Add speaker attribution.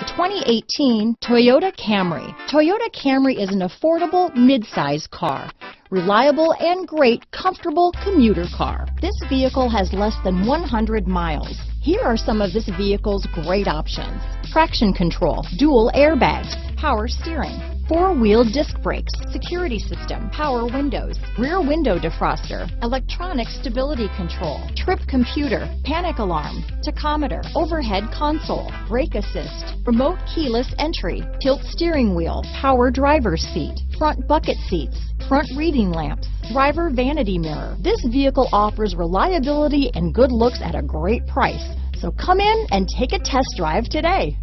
Speaker 1: 2018 Toyota Camry. Toyota Camry is an affordable mid-size car. Reliable and great, comfortable commuter car. This vehicle has less than 100 miles. Here are some of this vehicle's great options: traction control, dual airbags, power steering, four-wheel disc brakes, security system, power windows, rear window defroster, electronic stability control, trip computer, panic alarm, tachometer, overhead console, brake assist, remote keyless entry, tilt steering wheel, power driver's seat, front bucket seats, front reading lamps, driver vanity mirror. This vehicle offers reliability and good looks at a great price. So come in and take a test drive today.